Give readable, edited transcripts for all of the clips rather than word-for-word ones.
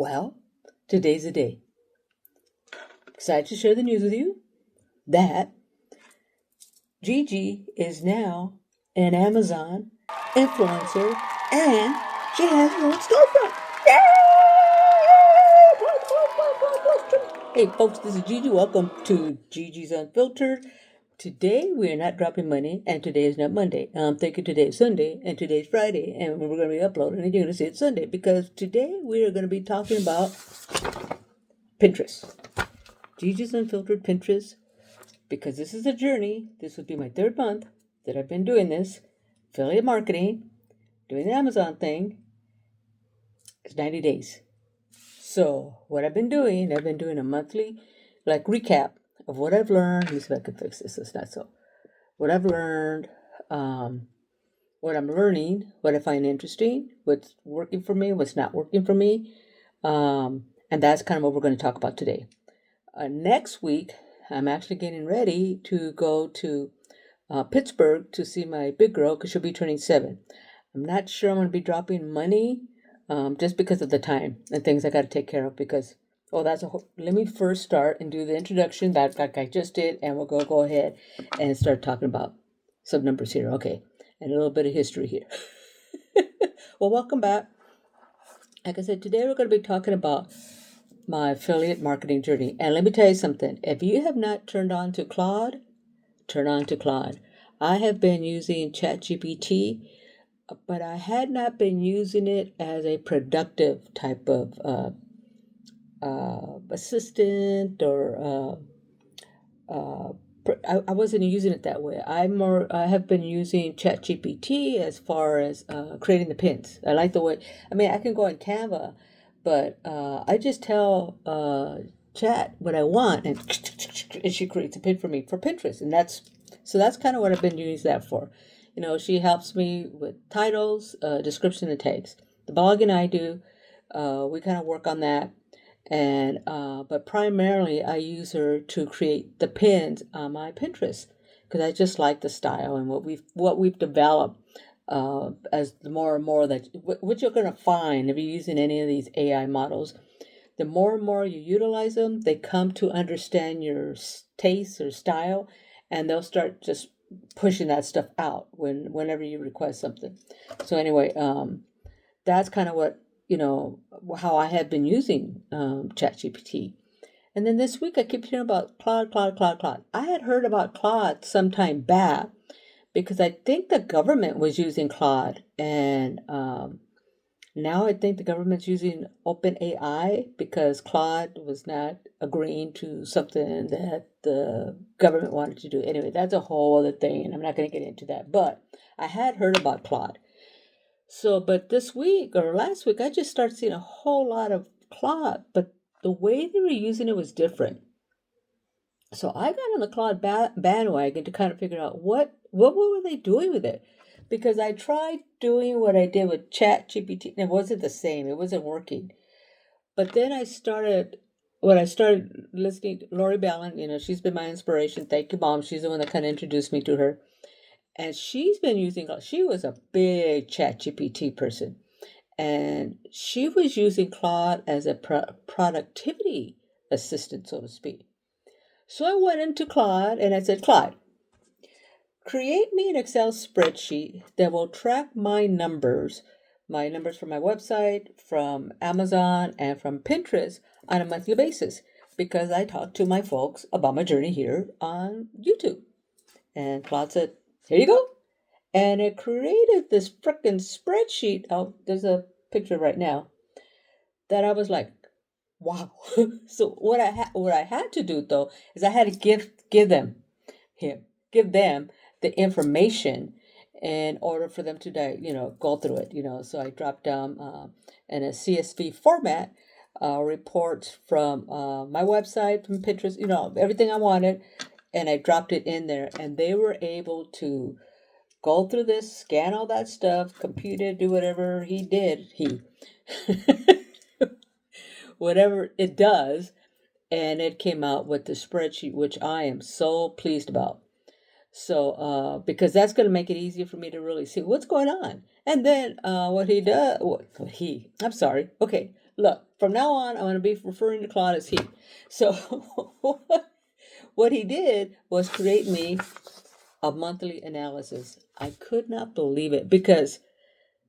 Well, today's the day. Excited to share the news with you that Gigi is now an Amazon influencer and she has her own storefront. Hey folks, this is Gigi. Welcome to Gigi's Unfiltered. Today we are not dropping money, and today is not Monday. I'm thinking today is Sunday, and today's Friday, and we're going to be uploading, and you're going to see it's Sunday, because today we are going to be talking about Pinterest. Gigi's Unfiltered Pinterest, because this is a journey. This would be my third month that I've been doing this. Affiliate marketing, doing the Amazon thing. It's 90 days. So what I've been doing a monthly recap of what I've learned. Let me see if I can fix this. It's not so. What I've learned, what I'm learning, what I find interesting, what's working for me, what's not working for me. And that's kind of what we're going to talk about today. Next week, I'm actually getting ready to go to Pittsburgh to see my big girl because she'll be turning 7. I'm not sure I'm going to be dropping money just because of the time and things I got to take care of because, let me first start and do the introduction that like I just did, and we'll go ahead and start talking about some numbers here. Okay, and a little bit of history here. Well, welcome back. Like I said, today we're going to be talking about my affiliate marketing journey. And let me tell you something. If you have not turned on to Claude, turn on to Claude. I have been using ChatGPT, but I had not been using it as a productive type of assistant or I wasn't using it that way. I have been using ChatGPT as far as creating the pins. I like the way, I can go on Canva, but I just tell Chat what I want, and she creates a pin for me for Pinterest, and that's kind of what I've been using that for. She helps me with titles, description, and tags. The blogging I do, we kind of work on that, and but primarily I use her to create the pins on my Pinterest because I just like the style and what we've developed. As the more and more that what you're going to find if you're using any of these AI models, the more and more you utilize them, they come to understand your taste or style, and they'll start just pushing that stuff out whenever you request something. So anyway, that's kind of what how I have been using ChatGPT. And then this week I keep hearing about Claude. I had heard about Claude some time back because I think the government was using Claude, and now I think the government's using OpenAI because Claude was not agreeing to something that the government wanted to do. Anyway, that's a whole other thing, and I'm not going to get into that. But I had heard about Claude. So, but this week or last week, I just started seeing a whole lot of Claude, but the way they were using it was different. So I got on the Claude bandwagon to kind of figure out what were they doing with it, because I tried doing what I did with ChatGPT, and it wasn't the same. It wasn't working. But then I started listening to Lori Ballin. She's been my inspiration. Thank you, Mom. She's the one that kind of introduced me to her, and she was a big ChatGPT person, and she was using Claude as a productivity assistant, so to speak. So I went into Claude and I said, Claude, create me an Excel spreadsheet that will track my numbers from my website, from Amazon, and from Pinterest on a monthly basis, because I talk to my folks about my journey here on YouTube. And Claude said, here you go. And it created this frickin' spreadsheet. Oh, there's a picture right now that I was like, wow. So what I had to do though is I had to give them the information in order for them to go through it. So I dropped down in a CSV format reports from my website, from Pinterest, everything I wanted, and I dropped it in there, and they were able to go through this, scan all that stuff, compute it, do whatever he whatever it does, and it came out with the spreadsheet, which I am so pleased about. So, because that's going to make it easier for me to really see what's going on. And then I'm sorry. Okay, look, from now on, I'm going to be referring to Claude as he. So what he did was create me a monthly analysis. I could not believe it because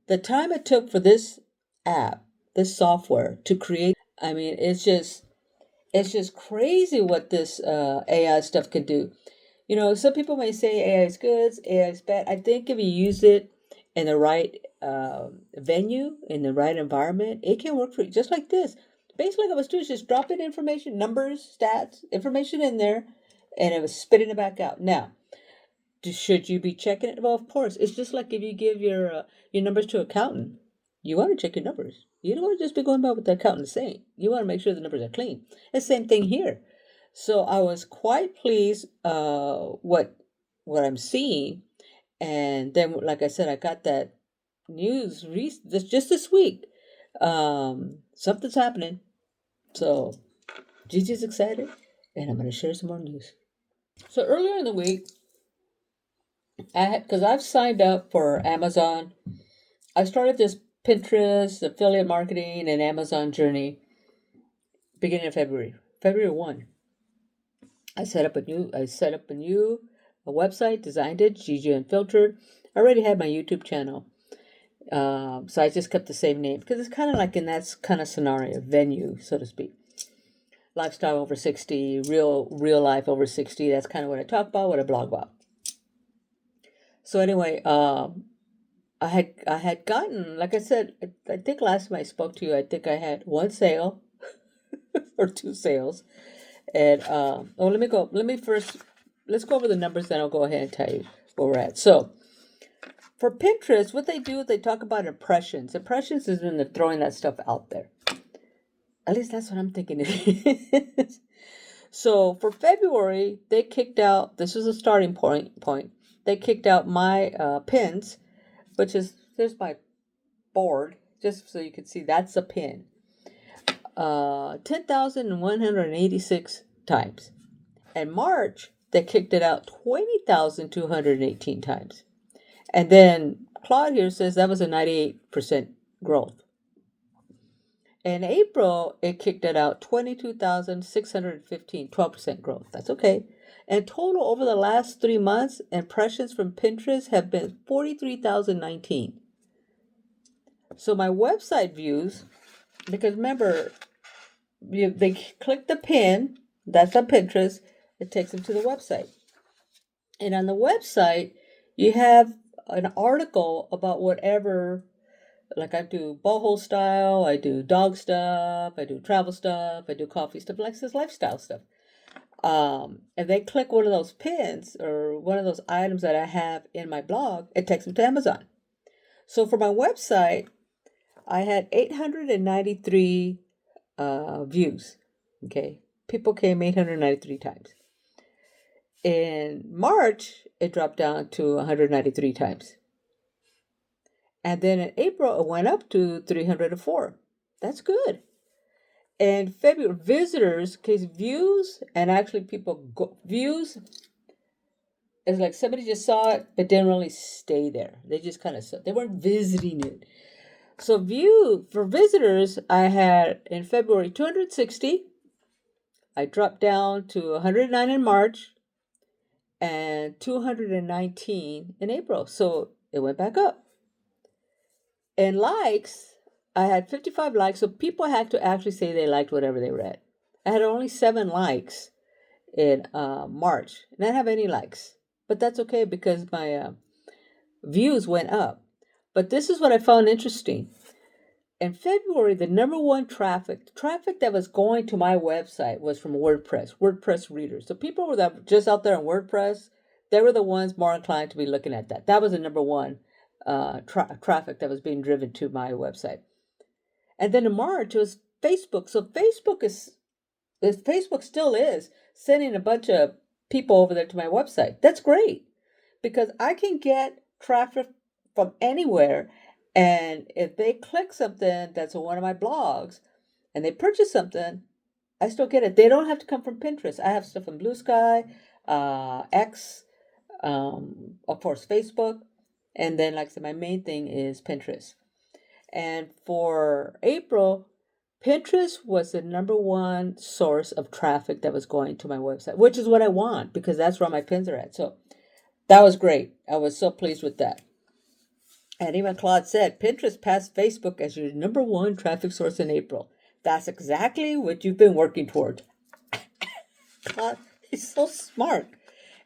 the time it took for this app, this software to create, I mean, it's just crazy what this AI stuff can do. You know, some people may say AI is good, AI is bad. I think if you use it in the right venue, in the right environment, it can work for you. Just like this. Basically, like I was doing is just dropping information, numbers, stats, information in there, and it was spitting it back out. Now, should you be checking it? Well, of course. It's just like if you give your numbers to an accountant, you want to check your numbers. You don't want to just be going by what the accountant is saying. You want to make sure the numbers are clean. It's the same thing here. So I was quite pleased what I'm seeing, and then like I said, I got that news just this week. Something's happening. So Gigi's excited, and I'm going to share some more news. So earlier in the week, because I've signed up for Amazon. I started this Pinterest affiliate marketing and Amazon journey beginning of February. February 1. I set up a new website, designed it, Unfiltered. I already had my YouTube channel. So I just kept the same name because it's kind of like in that kind of scenario, venue, so to speak. Lifestyle over 60, real life over 60. That's kind of what I talk about, what I blog about. So anyway, I had gotten, like I said, I think last time I spoke to you, I think I had one sale or two sales. And let's go over the numbers, then I'll go ahead and tell you where we're at. So for Pinterest, what they do, they talk about impressions. Impressions is when they're throwing that stuff out there. At least that's what I'm thinking it is. So for February, they kicked out, this is a starting point. They kicked out my pins, which is, there's my board, just so you can see that's a pin. 10,186 times. In March, they kicked it out 20,218 times. And then Claude here says that was a 98% growth. In April, it kicked it out 22,615, 12% growth. That's okay. And total over the last 3 months, impressions from Pinterest have been 43,019. So my website views, because remember, they click the pin, that's on Pinterest, it takes them to the website. And on the website, you have an article about whatever, like I do boho style, I do dog stuff, I do travel stuff, I do coffee stuff, like this lifestyle stuff. If they click one of those pins or one of those items that I have in my blog, it takes them to Amazon. So for my website, I had 893 views. Okay, people came 893 times. In March, it dropped down to 193 times. And then in April, it went up to 304. That's good. And February, visitors, case views, and actually views, it's like somebody just saw it, but didn't really stay there. They just kind of saw, they weren't visiting it. So for visitors, I had in February 260. I dropped down to 109 in March and 219 in April. So it went back up. And likes, I had 55 likes. So people had to actually say they liked whatever they read. I had only 7 likes in March. And I didn't have any likes. But that's okay because my views went up. But this is what I found interesting. In February, the number one traffic that was going to my website was from WordPress readers. So people were just out there on WordPress, they were the ones more inclined to be looking at that. That was the number one traffic that was being driven to my website. And then in March, it was Facebook. So Facebook still is sending a bunch of people over there to my website. That's great because I can get traffic from anywhere. And if they click something that's on one of my blogs and they purchase something, I still get it. They don't have to come from Pinterest. I have stuff from Blue Sky, X, of course, Facebook. And then, like I said, my main thing is Pinterest. And for April, Pinterest was the number one source of traffic that was going to my website, which is what I want because that's where my pins are at. So that was great. I was so pleased with that. And even Claude said, Pinterest passed Facebook as your number one traffic source in April. That's exactly what you've been working toward. Claude, he's so smart.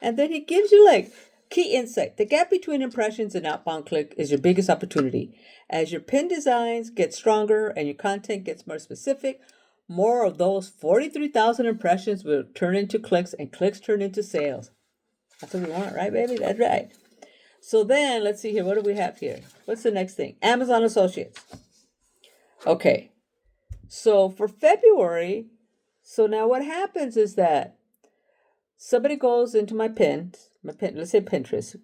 And then he gives you like key insight. The gap between impressions and outbound click is your biggest opportunity. As your pin designs get stronger and your content gets more specific, more of those 43,000 impressions will turn into clicks and clicks turn into sales. That's what we want, right, baby? That's right. So then, let's see here. What do we have here? What's the next thing? Amazon Associates. Okay. So for February, so now what happens is that somebody goes into my pin, let's say Pinterest.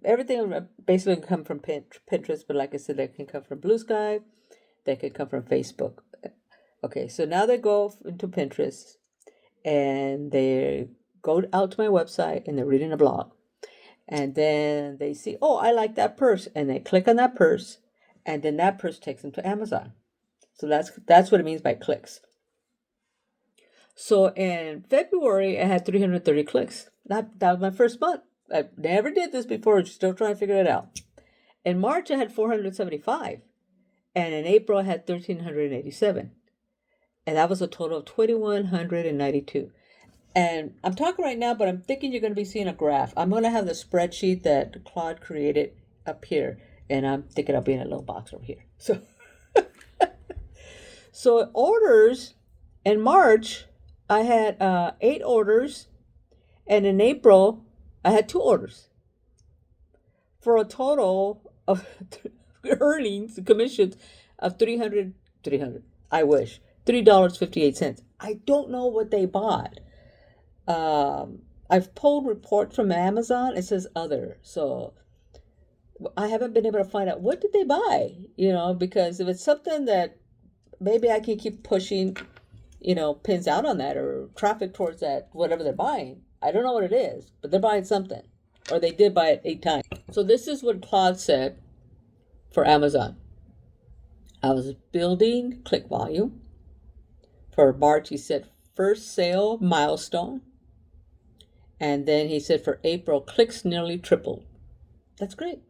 Everything basically can come from Pinterest, but like I said, they can come from Blue Sky. They can come from Facebook. Okay, so now they go into Pinterest and they go out to my website and they're reading a blog. And then they see, oh, I like that purse. And they click on that purse. And then that purse takes them to Amazon. So that's what it means by clicks. So in February, I had 330 clicks. That was my first month. I never did this before. Still trying to figure it out. In March, I had 475. And in April, I had 1,387. And that was a total of 2,192. And I'm talking right now, but I'm thinking you're going to be seeing a graph. I'm going to have the spreadsheet that Claude created up here. And I'm thinking I'll be in a little box over here. So orders in March, I had 8 orders. And in April, I had 2 orders. For a total of earnings, commissions of $300. I wish. $3.58. I don't know what they bought. I've pulled reports from Amazon. It says other. So I haven't been able to find out what did they buy, because if it's something that maybe I can keep pushing, pins out on that or traffic towards that, whatever they're buying. I don't know what it is, but they're buying something, or they did buy it 8 times. So this is what Claude said for Amazon. I was building click volume. For March, he said first sale milestone. And then he said for April, clicks nearly tripled. That's great.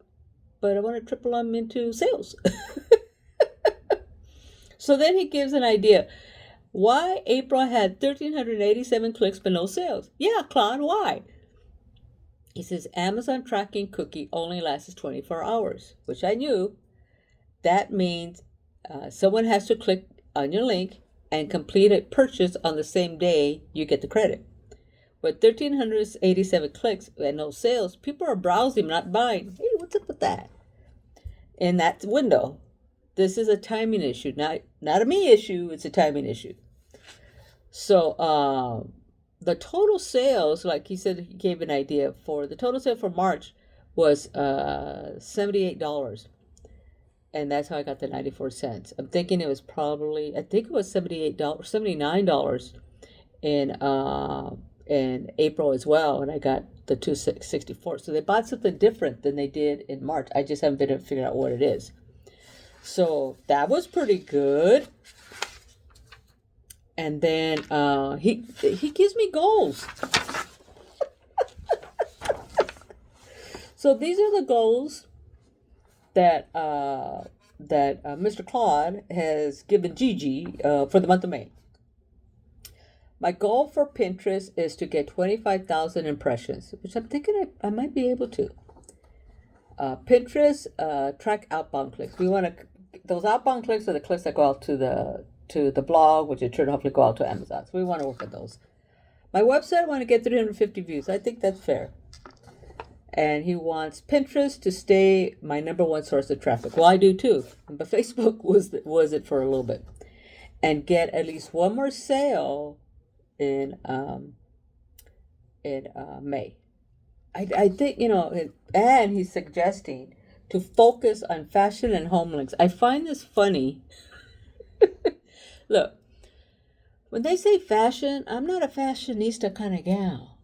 But I want to triple them into sales. So then he gives an idea. Why April had 1,387 clicks but no sales? Yeah, Claude, why? He says Amazon tracking cookie only lasts 24 hours, which I knew. That means someone has to click on your link and complete a purchase on the same day you get the credit. With 1,387 clicks and no sales, people are browsing, not buying. Hey, what's up with that? In that window, this is a timing issue, not a me issue. It's a timing issue. So the total sales, like he said, he gave an idea for the total sale for March was $78. And that's how I got the 94 cents. I'm thinking it was probably, I think it was $78, $79 in April as well. And I got the 264. So they bought something different than they did in March. I just haven't been able to figure out what it is. So that was pretty good. And then he gives me goals. So these are the goals that Mr. Claude has given Gigi for the month of May. My goal for Pinterest is to get 25,000 impressions, which I'm thinking I might be able to. Pinterest track outbound clicks. We want to those outbound clicks are the clicks that go out to the blog, which in turn hopefully go out to Amazon. So we want to work on those. My website, I want to get 350 views. I think that's fair. And he wants Pinterest to stay my number one source of traffic. Well, I do too. But Facebook was it for a little bit. And get at least one more sale in May. I think, and he's suggesting to focus on fashion and home links. I find this funny. Look, when they say fashion, I'm not a fashionista kind of gal.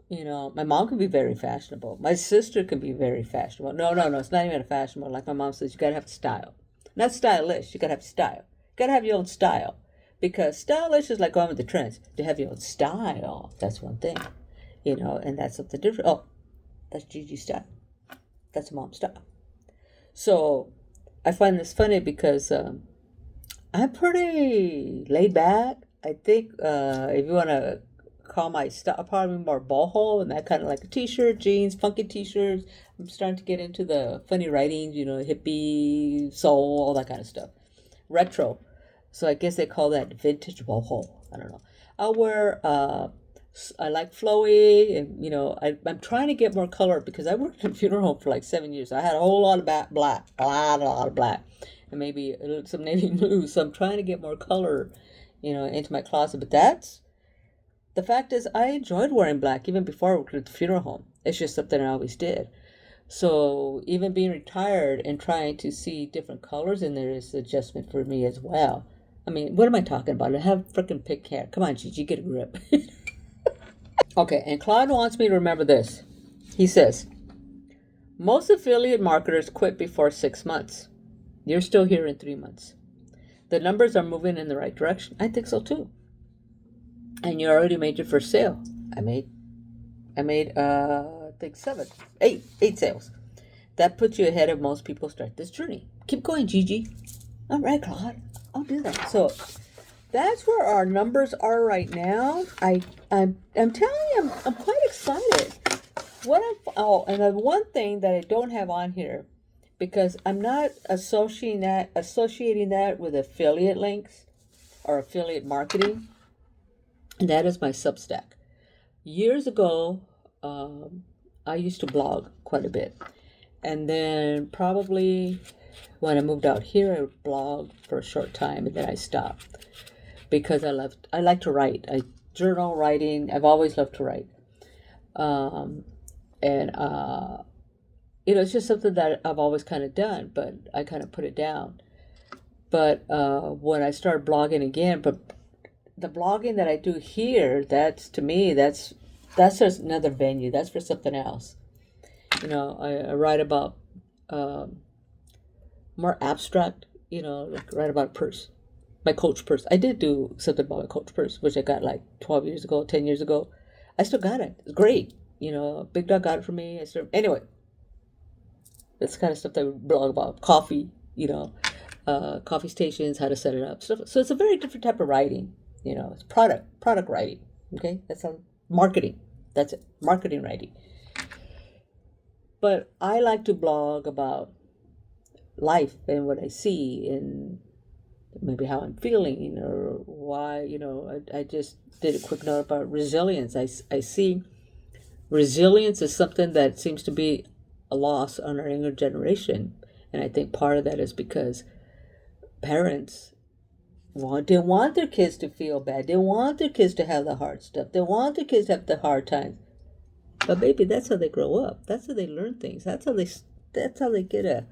My mom can be very fashionable. My sister can be very fashionable. No, it's not even a fashionable. Like my mom says, you got to have style. Not stylish, you got to have style. You got to have your own style. Because stylish is like going with the trends. To have your own style, that's one thing, and that's something different. Oh, that's Gigi's style. That's mom's style. So I find this funny because I'm pretty laid back. I think if you want to call my style, probably more boho and that kind of like a t-shirt, jeans, funky t-shirts. I'm starting to get into the funny writing, hippie, soul, all that kind of stuff. Retro. So I guess they call that vintage boho. I don't know. I'll wear I like flowy, and I'm trying to get more color because I worked in a funeral home for like 7 years. I had a whole lot of black, a lot of black, and maybe some navy blue. So I'm trying to get more color, into my closet. But the fact is, I enjoyed wearing black even before I worked at the funeral home. It's just something I always did. So even being retired and trying to see different colors in there is adjustment for me as well. I mean, what am I talking about? I have freaking pink hair. Come on, Gigi, get a grip. Okay, and Claude wants me to remember this. He says, most affiliate marketers quit before 6 months. You're still here in 3 months. The numbers are moving in the right direction. I think so too. And you already made your first sale. I made I think 8 sales. That puts you ahead of most people start this journey. Keep going, Gigi. All right, Claude. I'll do that. So that's where our numbers are right now. I'm telling you, I'm quite excited. And the one thing that I don't have on here, because I'm not associating that with affiliate links or affiliate marketing, and that is my Substack. Years ago, I used to blog quite a bit, and then probably when I moved out here, I blogged for a short time, and then I stopped because I like to write. I journal writing. I've always loved to write, and it's just something that I've always kind of done, but I kind of put it down. But when I started blogging again, but the blogging that I do here, that's to me, that's just another venue. That's for something else. I write about more abstract, like write about a purse, my Coach purse. I did do something about my Coach purse, which I got like 12 years ago, 10 years ago. I still got it. It's great. Big Dog got it for me. Anyway, that's kind of stuff that we blog about. Coffee, coffee stations, how to set it up. So it's a very different type of writing. It's product writing. Okay, that's on marketing. That's it, marketing writing. But I like to blog about life and what I see and maybe how I'm feeling or why. I just did a quick note about resilience. I see resilience is something that seems to be a loss on our younger generation, and I think part of that is because parents they want their kids to feel bad. They want their kids to have the hard stuff. They want their kids to have the hard times. But baby, that's how they grow up. That's how they learn things. That's how they get a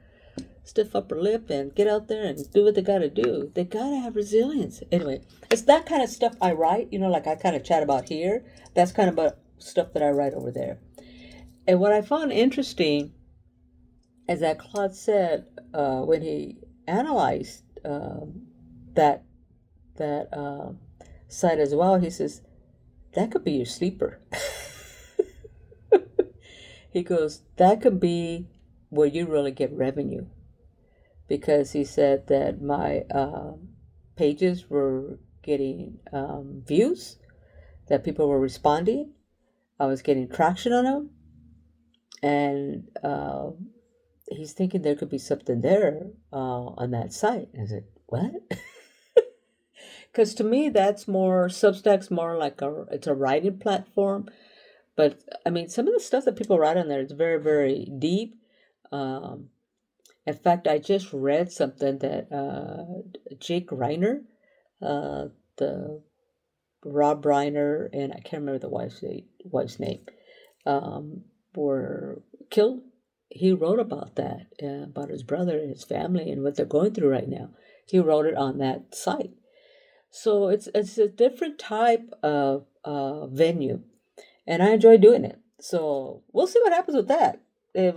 stiff upper lip and get out there and do what they gotta do. They gotta have resilience. Anyway, it's that kind of stuff I write, like I kind of chat about here. That's kind of about stuff that I write over there. And what I found interesting is that Claude said when he analyzed that site as well, he says, that could be your sleeper. He goes, that could be where you really get revenue. Because he said that my pages were getting views, that people were responding. I was getting traction on them. And he's thinking there could be something there on that site. I said, what? Because to me, that's more, Substack's more like it's a writing platform. But I mean, some of the stuff that people write on there is very, very deep. In fact, I just read something that Jake Reiner, the Rob Reiner, and I can't remember the wife's name, were killed. He wrote about that, about his brother and his family and what they're going through right now. He wrote it on that site. So it's a different type of venue, and I enjoy doing it. So we'll see what happens with that. If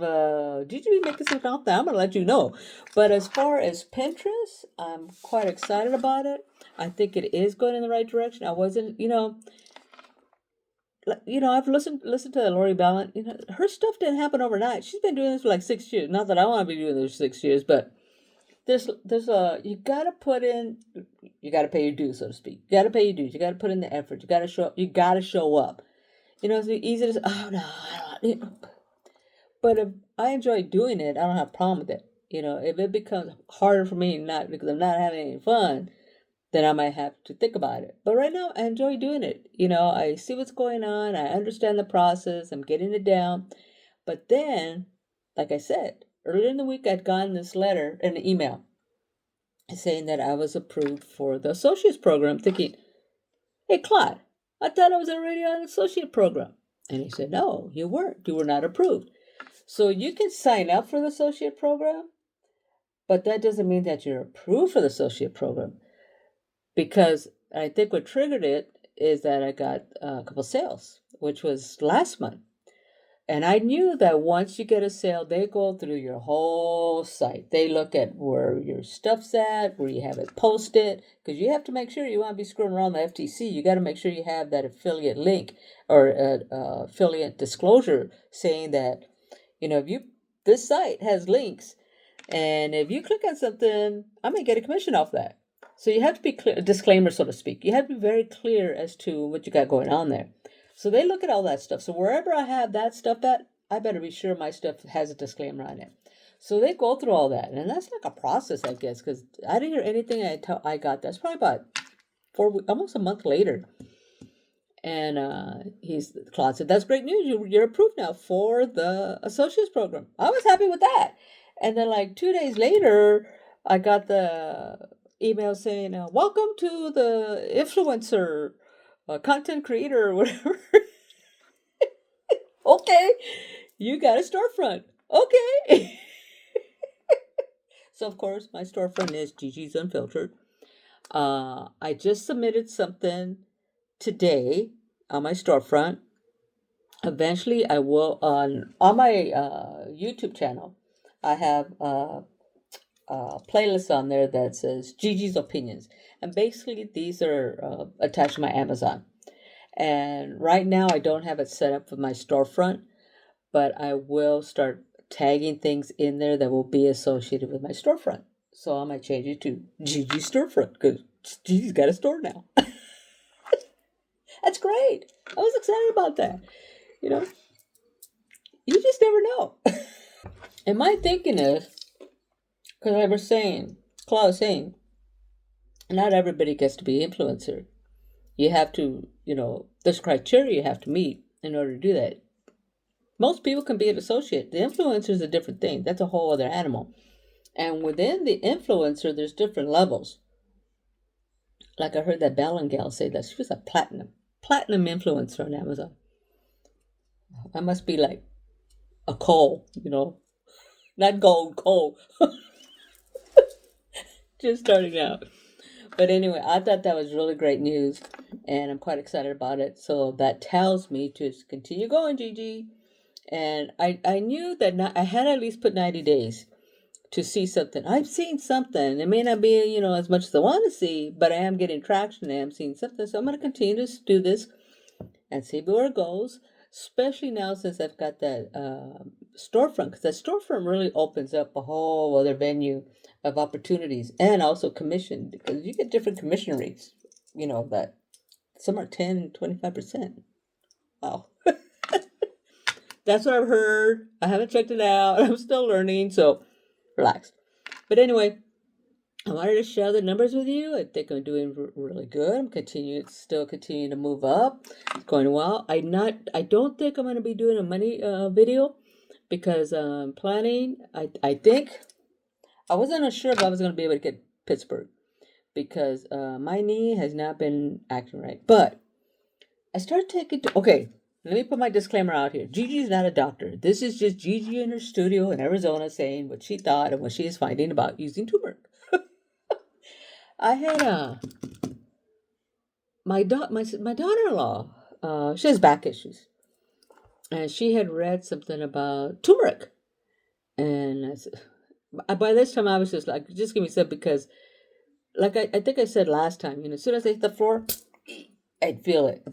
Gigi making something out there, I'm gonna let you know. But as far as Pinterest, I'm quite excited about it. I think it is going in the right direction. I wasn't, I've listened to Lori Ballin. Her stuff didn't happen overnight. She's been doing this for like 6 years. Not that I want to be doing this for 6 years, but there's a you gotta put in, you gotta pay your dues, so to speak. You gotta pay your dues. You gotta put in the effort. You gotta show up. You gotta show up. It's easy to say, oh no, I don't. But if I enjoy doing it, I don't have a problem with it. If it becomes harder for me, not because I'm not having any fun, then I might have to think about it. But right now, I enjoy doing it. I see what's going on. I understand the process. I'm getting it down. But then, like I said, earlier in the week, I'd gotten this letter, an email, saying that I was approved for the associate's program, thinking, hey, Claude, I thought I was already on the associate program. And he said, no, you weren't. You were not approved. So you can sign up for the associate program, but that doesn't mean that you're approved for the associate program. Because I think what triggered it is that I got a couple sales, which was last month. And I knew that once you get a sale, they go through your whole site. They look at where your stuff's at, where you have it posted, because you have to make sure you want to be screwing around the FTC. You got to make sure you have that affiliate link or affiliate disclosure saying that, if this site has links, and if you click on something, I may get a commission off that. So you have to be clear, a disclaimer, so to speak. You have to be very clear as to what you got going on there. So they look at all that stuff. So wherever I have that stuff at, I better be sure my stuff has a disclaimer on it. So they go through all that. And that's like a process, I guess, because I didn't hear anything I got. That's probably about 4 weeks, almost a month later. And Claude said, that's great news. You're approved now for the associates program. I was happy with that. And then like 2 days later, I got the email saying, welcome to the influencer, content creator, or whatever. Okay, you got a storefront. Okay. So, of course, my storefront is Gigi's Unfiltered. I just submitted something today on my storefront. Eventually, I will, on my YouTube channel, I have a playlist on there that says Gigi's Opinions. And basically, these are attached to my Amazon. And right now, I don't have it set up for my storefront, but I will start tagging things in there that will be associated with my storefront. So I might change it to Gigi's Storefront because Gigi's got a store now. That's great. I was excited about that. You just never know. And my thinking is, because I was saying, Claude was saying, not everybody gets to be influencer. You have to, there's criteria you have to meet in order to do that. Most people can be an associate. The influencer is a different thing. That's a whole other animal. And within the influencer, there's different levels. Like I heard that Ballon gal say that she was a platinum influencer on Amazon. I must be like a coal, not gold, coal. Just starting out. But anyway, I thought that was really great news, and I'm quite excited about it. So that tells me to continue going, Gigi. And I knew that I had at least put 90 days to see something. I've seen something. It may not be, as much as I want to see, but I am getting traction. I am seeing something. So I'm going to continue to do this and see where it goes, especially now since I've got that storefront, because that storefront really opens up a whole other venue of opportunities and also commission, because you get different commission rates, that some are 10 and 25%. Wow. That's what I've heard. I haven't checked it out. I'm still learning, so relax. But anyway, I wanted to share the numbers with you. I think I'm doing really good. I'm still continuing to move up. It's going well. I don't think I'm going to be doing a money video because I'm planning. I think I wasn't sure if I was going to be able to get Pittsburgh because my knee has not been acting right. But I started taking. Okay, let me put my disclaimer out here. Gigi's not a doctor. This is just Gigi in her studio in Arizona saying what she thought and what she is finding about using turmeric. I had my daughter-in-law. She has back issues, and she had read something about turmeric, and by this time I was just like, just give me some because like I think I said last time, as soon as I hit the floor, I'd feel it.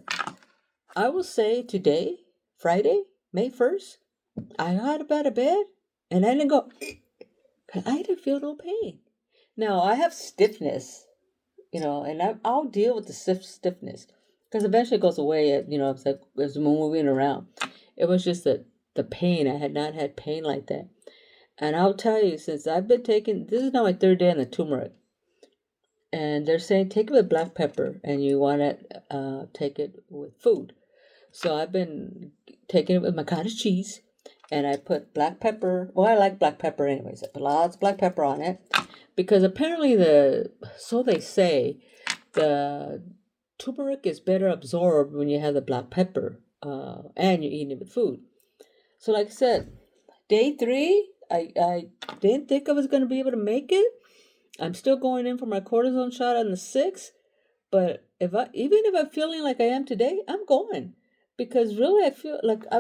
I will say today, Friday, May 1st, I got out of bed and I didn't go, I didn't feel no pain. Now, I have stiffness, and I'll deal with the stiffness because eventually it goes away. It's like as we're moving around. It was just that the pain. I had not had pain like that. And I'll tell you, since I've been taking, this is now my third day on the turmeric. And they're saying take it with black pepper and you want to take it with food. So I've been taking it with my cottage cheese and I put black pepper. Well, I like black pepper anyways. I put lots of black pepper on it because apparently so they say, the turmeric is better absorbed when you have the black pepper and you're eating it with food. So like I said, day 3, I didn't think I was going to be able to make it. I'm still going in for my cortisone shot on the 6th, but even if I'm feeling like I am today, I'm going because really I feel like I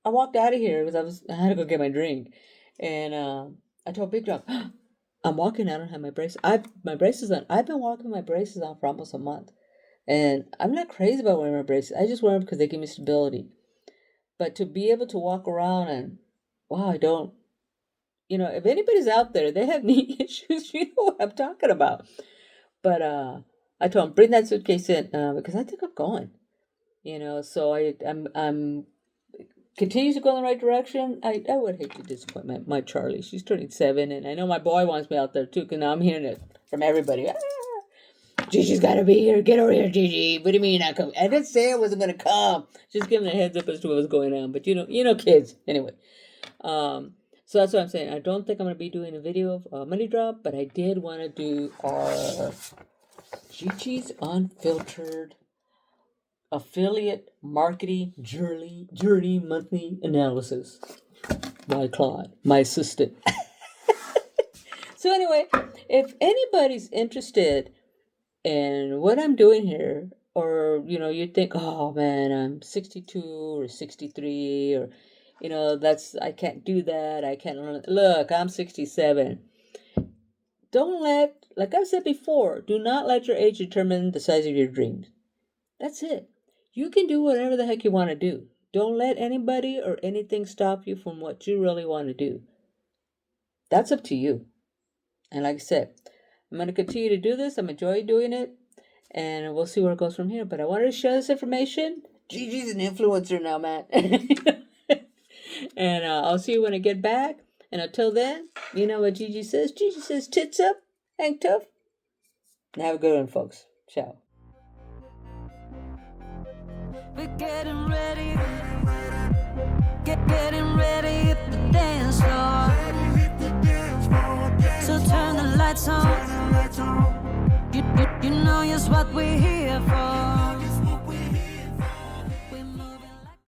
walked out of here because I had to go get my drink, and I told Big Dog, I'm walking. I don't have my braces. My braces on. I've been walking my braces on for almost a month, and I'm not crazy about wearing my braces. I just wear them because they give me stability. But to be able to walk around and wow, I don't. If anybody's out there, they have knee issues, you know what I'm talking about. But I told him, bring that suitcase in because I think I'm going. So I'm continues to go in the right direction. I would hate to disappoint my Charlie. She's turning 7, and I know my boy wants me out there too, because now I'm hearing it from everybody. Gigi's got to be here. Get over here, Gigi. What do you mean you're not coming? I didn't say I wasn't going to come. Just giving a heads up as to what was going on. But kids. Anyway. So that's what I'm saying. I don't think I'm going to be doing a video of money drop, but I did want to do our Gigi's Unfiltered Affiliate Marketing Journey Monthly Analysis by Claude, my assistant. So anyway, if anybody's interested in what I'm doing here, or, you think, oh man, I'm 62 or 63 or I can't do that. I can't learn. Look, I'm 67. Like I've said before, do not let your age determine the size of your dreams. That's it. You can do whatever the heck you want to do. Don't let anybody or anything stop you from what you really want to do. That's up to you. And like I said, I'm going to continue to do this. I'm enjoying doing it. And we'll see where it goes from here. But I wanted to share this information. Gigi's an influencer now, man. And I'll see you when I get back. And until then, you know what Gigi says? Gigi says, tits up, hang tough. And have a good one, folks. Ciao. We're getting ready. Getting ready at the dance floor. So turn the lights on. You know just what we're here for.